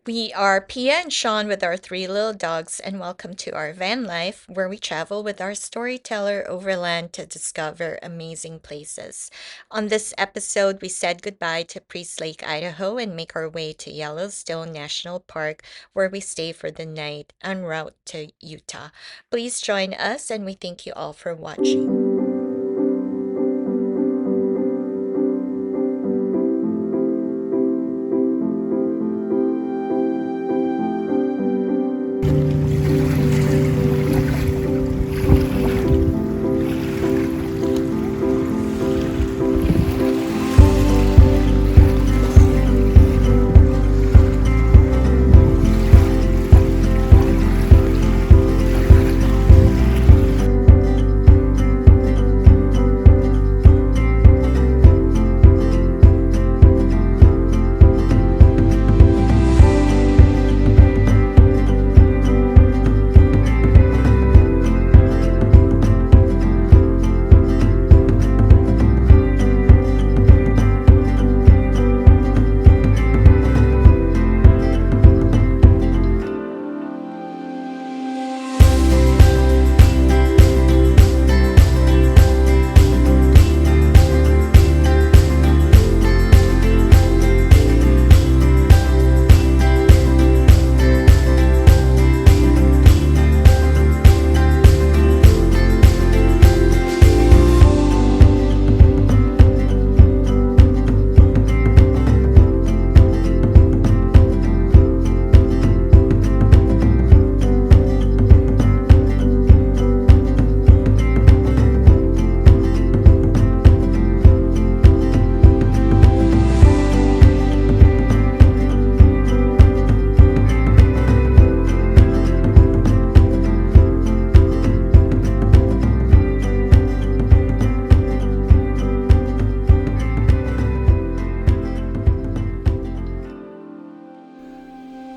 We are Pia and Sean with our three little dogs, and welcome to our van life where we travel with our storyteller overland to discover amazing places. On this episode, we said goodbye to Priest Lake, Idaho, and make our way to Yellowstone National Park where we stay for the night en route to Utah. Please join us, and we thank you all for watching.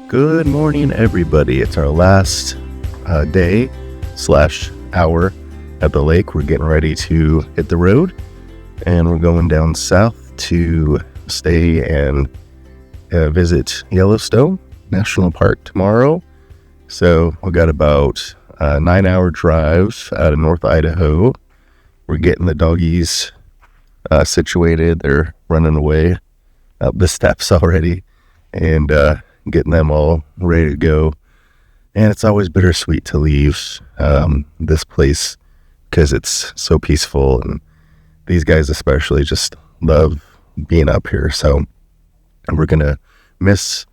Good morning, everybody. It's our last day / hour at the lake. We're getting ready to hit the road, and we're going down south to stay and visit Yellowstone National Park tomorrow. So we got about a 9-hour drive out of North Idaho. We're getting the doggies situated. They're running away up the steps already, and getting them all ready to go. And it's always bittersweet to leave this place because it's so peaceful, and these guys especially just love being up here. So we're gonna miss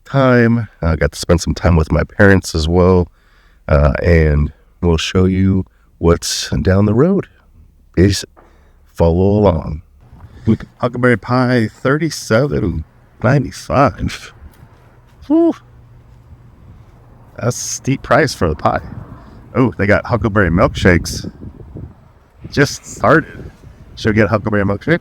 time. I got to spend some time with my parents as well, and we'll show you what's down the road. Please follow along. Huckleberry pie, $37.95. Whew. That's a steep price for the pie. Oh, they got huckleberry milkshakes. Just started. Should we get a huckleberry milkshake?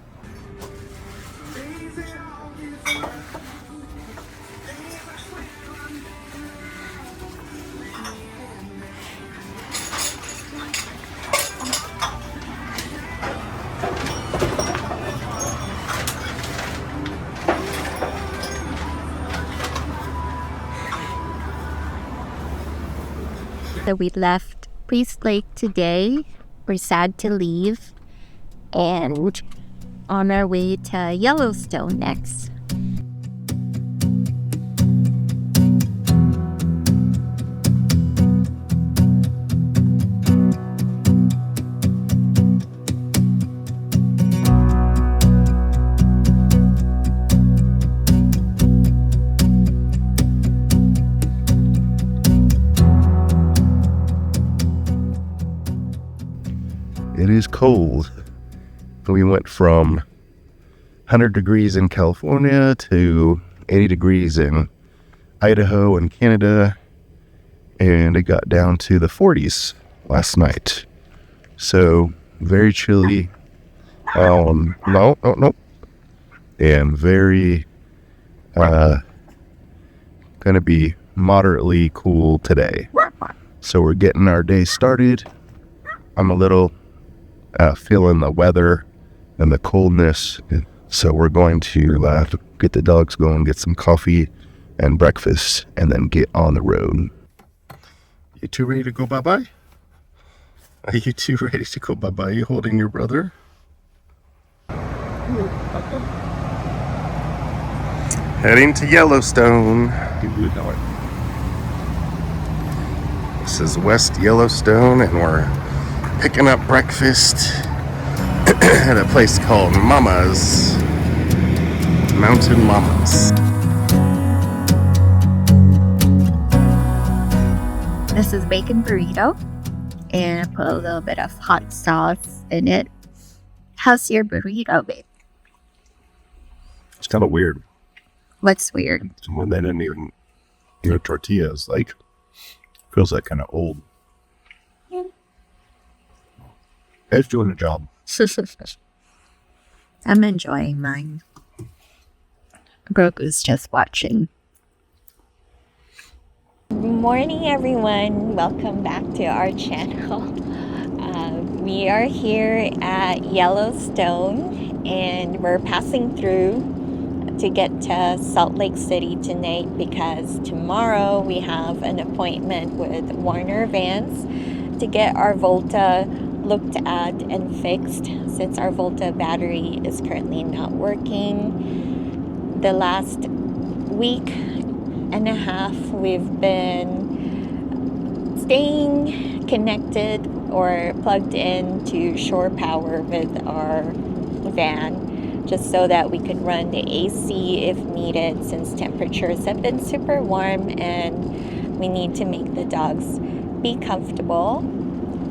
So we left Priest Lake today. We're sad to leave, and on our way to Yellowstone next. It is cold. We went from 100 degrees in California to 80 degrees in Idaho and Canada, and it got down to the 40s last night. So very chilly. No, and very gonna be moderately cool today. So we're getting our day started. I'm a little feeling the weather and the coldness, so we're going to get the dogs going, get some coffee, and breakfast, and then get on the road. You two ready to go bye-bye? Are you two ready to go bye-bye? You holding your brother? Heading to Yellowstone. This is West Yellowstone, and we're picking up breakfast at a place called Mama's. Mountain Mama's. This is bacon burrito, and I put a little bit of hot sauce in it. How's your burrito, babe? It's kind of weird. What's weird? When they didn't even, tortillas, like, feels like kind of old. It's doing the job. I'm enjoying mine. Grogu's just watching. Good morning, everyone. Welcome back to our channel. We are here at Yellowstone, and we're passing through to get to Salt Lake City tonight because tomorrow we have an appointment with Warner Vans to get our Volta looked at and fixed since our Volta battery is currently not working. The last week and a half we've been staying connected or plugged into shore power with our van just so that we could run the AC if needed, since temperatures have been super warm and we need to make the dogs be comfortable.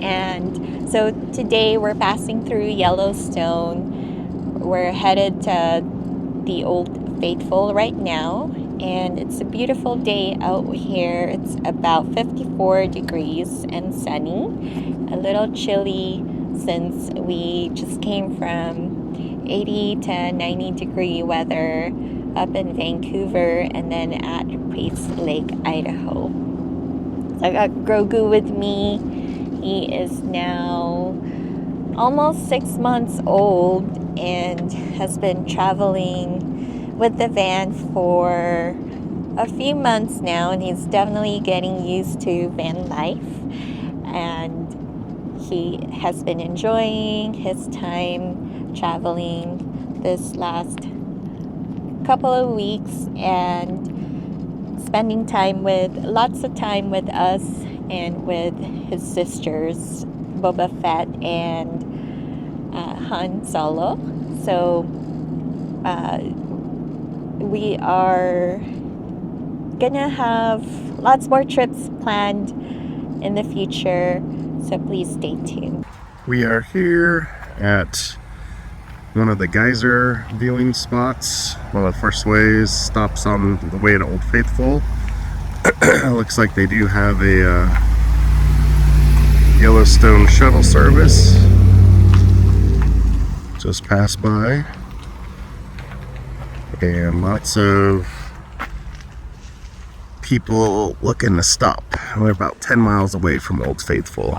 And so today we're passing through Yellowstone. We're headed to the Old Faithful right now, and it's a beautiful day out here. It's about 54 degrees and sunny, a little chilly since we just came from 80 to 90 degree weather up in Vancouver and then at Priest Lake, Idaho. So I got Grogu with me. He is now almost 6 months old and has been traveling with the van for a few months now, and he's definitely getting used to van life, and he has been enjoying his time traveling this last couple of weeks and spending lots of time with us and with his sisters BobaFett and Han Solo. So we are gonna have lots more trips planned in the future, so please stay tuned. We are here at one of the geyser viewing spots. One of the first stops on the way to Old Faithful. Looks like they do have a Yellowstone shuttle service. Just passed by. And lots of people looking to stop. We're about 10 miles away from Old Faithful.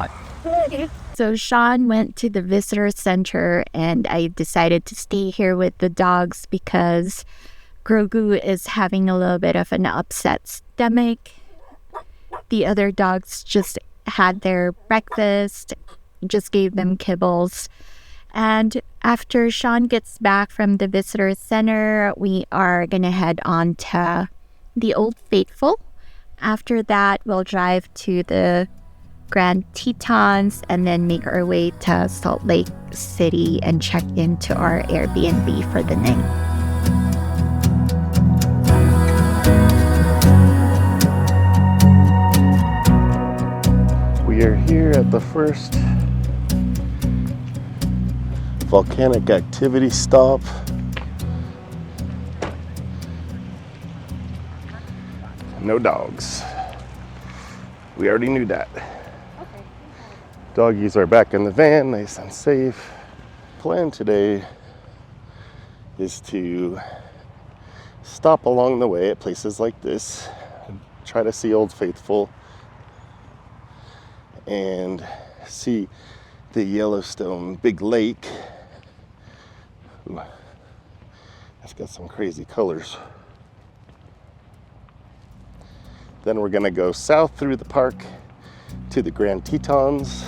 So Sean went to the visitor center, and I decided to stay here with the dogs because Grogu is having a little bit of an upset stomach. The other dogs just had their breakfast, just gave them kibbles. And after Sean gets back from the visitor center, we are going to head on to the Old Faithful. After that, we'll drive to the Grand Tetons and then make our way to Salt Lake City and check into our Airbnb for the night. We are here at the first volcanic activity stop. No dogs. We already knew that. Okay. Doggies are back in the van, nice and safe. Plan today is to stop along the way at places like this, try to see Old Faithful, and see the Yellowstone big lake. Ooh, that's got some crazy colors. Then we're gonna go south through the park to the Grand Tetons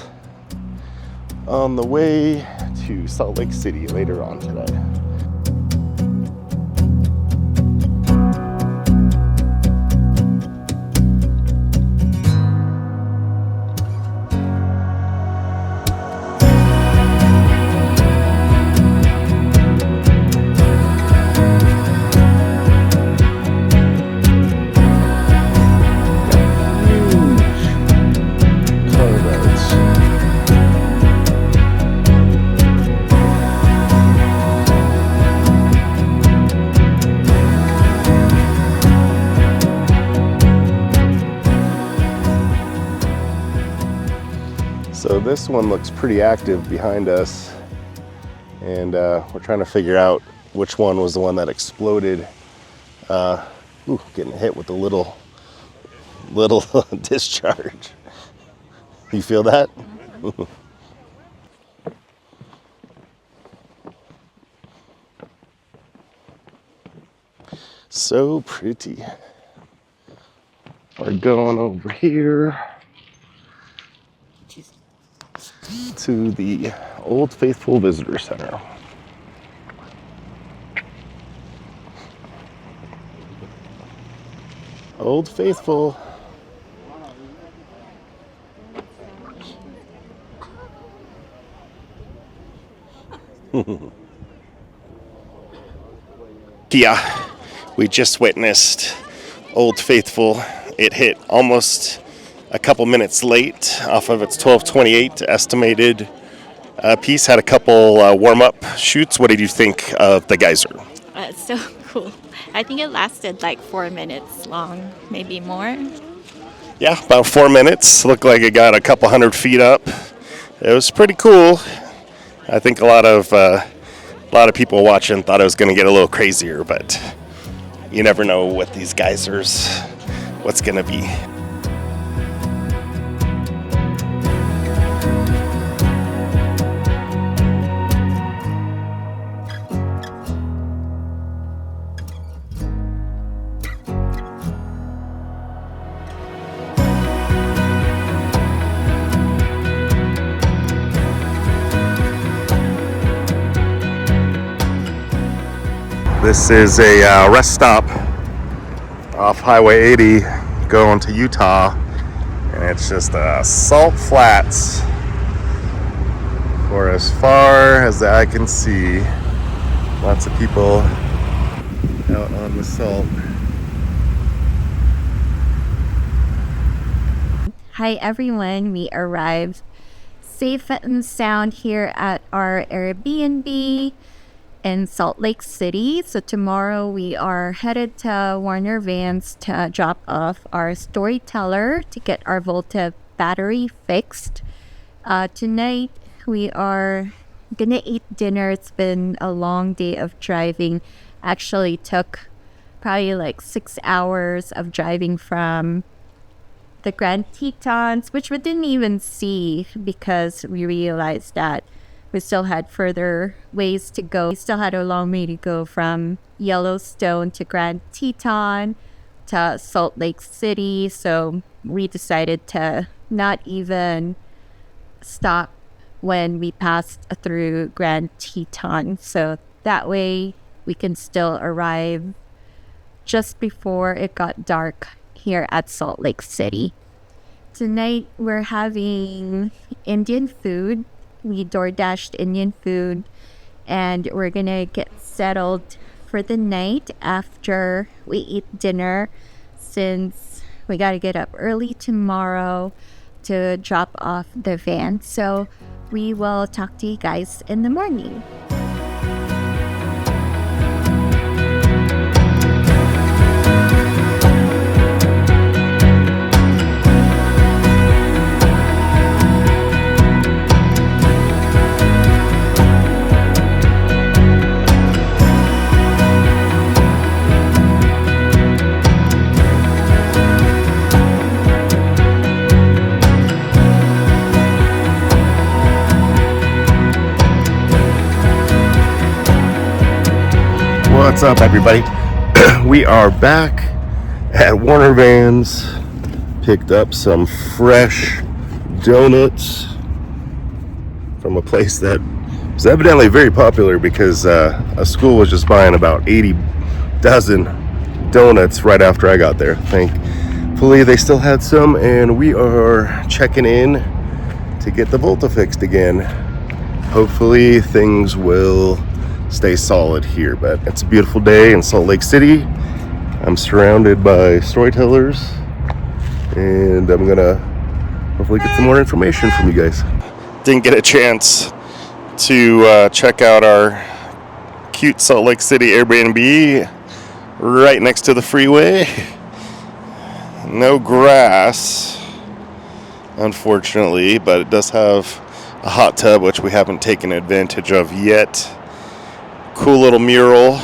on the way to Salt Lake City later on today. So this one looks pretty active behind us, and we're trying to figure out which one was the one that exploded. Getting hit with a little discharge. You feel that? So pretty. We're going over here to the Old Faithful Visitor Center. Old Faithful. Pia, we just witnessed Old Faithful. It hit almost a couple minutes late off of its 12:28 estimated piece. Had a couple warm-up shoots. What did you think of the geyser? It's so cool. I think it lasted like 4 minutes long, maybe more. Yeah, about 4 minutes. Looked like it got a couple hundred feet up. It was pretty cool. I think a lot of people watching thought it was going to get a little crazier, but you never know with these geysers what's going to be. This is a rest stop off Highway 80 going to Utah, and it's just salt flats for as far as the eye can see. Lots of people out on the salt. Hi everyone, we arrived safe and sound here at our Airbnb in Salt Lake City. So tomorrow we are headed to Warner Vans to drop off our storyteller to get our Volta battery fixed. Tonight we are gonna eat dinner. It's been a long day of driving. Actually took probably like 6 hours of driving from the Grand Tetons, which we didn't even see because we realized that we still had further ways to go. We still had a long way to go from Yellowstone to Grand Teton to Salt Lake City. So we decided to not even stop when we passed through Grand Teton. So that way we can still arrive just before it got dark here at Salt Lake City. Tonight we're having Indian food. We DoorDashed Indian food, and we're gonna get settled for the night after we eat dinner, since we gotta get up early tomorrow to drop off the van. So we will talk to you guys in the morning. What's up, everybody? We are back at Warner Vans Picked up some fresh donuts from a place that was evidently very popular because a school was just buying about 80 dozen donuts right after I got there. Thankfully they still had some, and we are checking in to get the Volta fixed again. Hopefully things will stay solid here, but it's a beautiful day in Salt Lake City. I'm surrounded by storytellers, and I'm gonna hopefully get some more information from you guys. Didn't get a chance to check out our cute Salt Lake City Airbnb right next to the freeway. No grass, unfortunately, but it does have a hot tub, which we haven't taken advantage of yet. Cool little mural.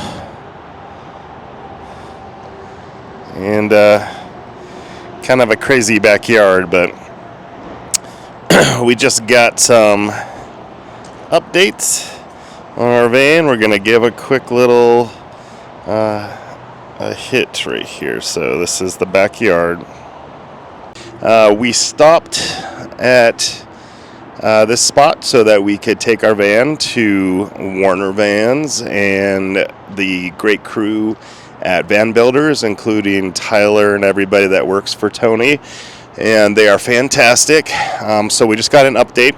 And kind of a crazy backyard, but we just got some updates on our van. We're going to give a quick little a hit right here. So this is the backyard. We stopped at this spot so that we could take our van to Warner Vans and the great crew at Van Builders, including Tyler and everybody that works for Tony, and they are fantastic. So we just got an update,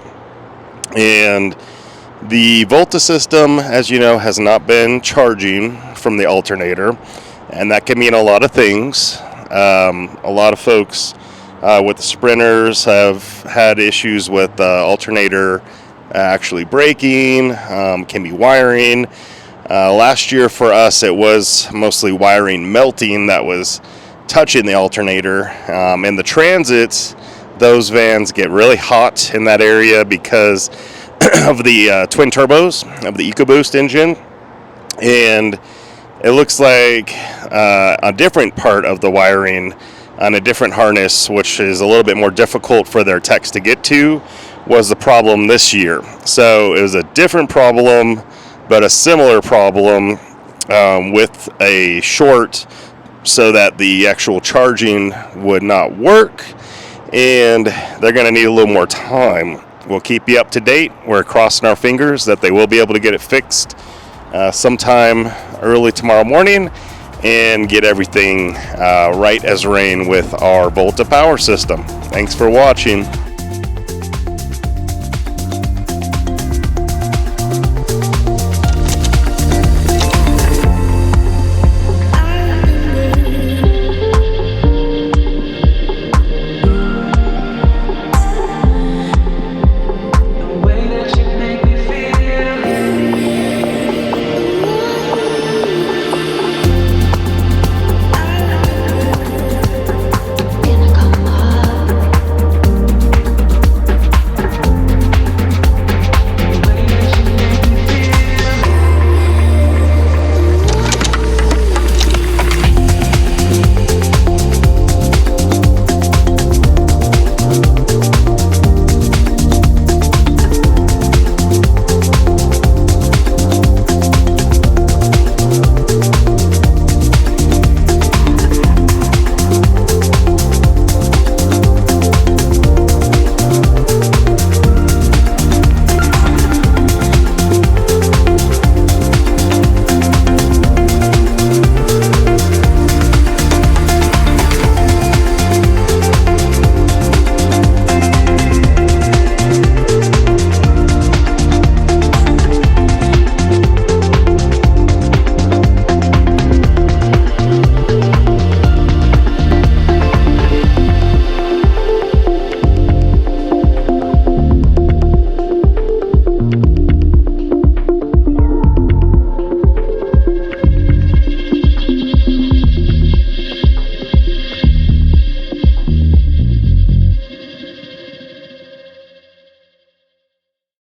and the Volta system, as you know, has not been charging from the alternator, and that can mean a lot of things. A lot of folks with the Sprinters have had issues with the alternator actually breaking, can be wiring. Last year for us, it was mostly wiring melting that was touching the alternator. In the Transits, those vans get really hot in that area because of the twin turbos of the EcoBoost engine. And it looks like a different part of the wiring on a different harness, which is a little bit more difficult for their techs to get to, was the problem this year. So it was a different problem, but a similar problem with a short so that the actual charging would not work, and they're going to need a little more time. We'll keep you up to date. We're crossing our fingers that they will be able to get it fixed sometime early tomorrow morning and get everything right as rain with our Volta power system. Thanks for watching.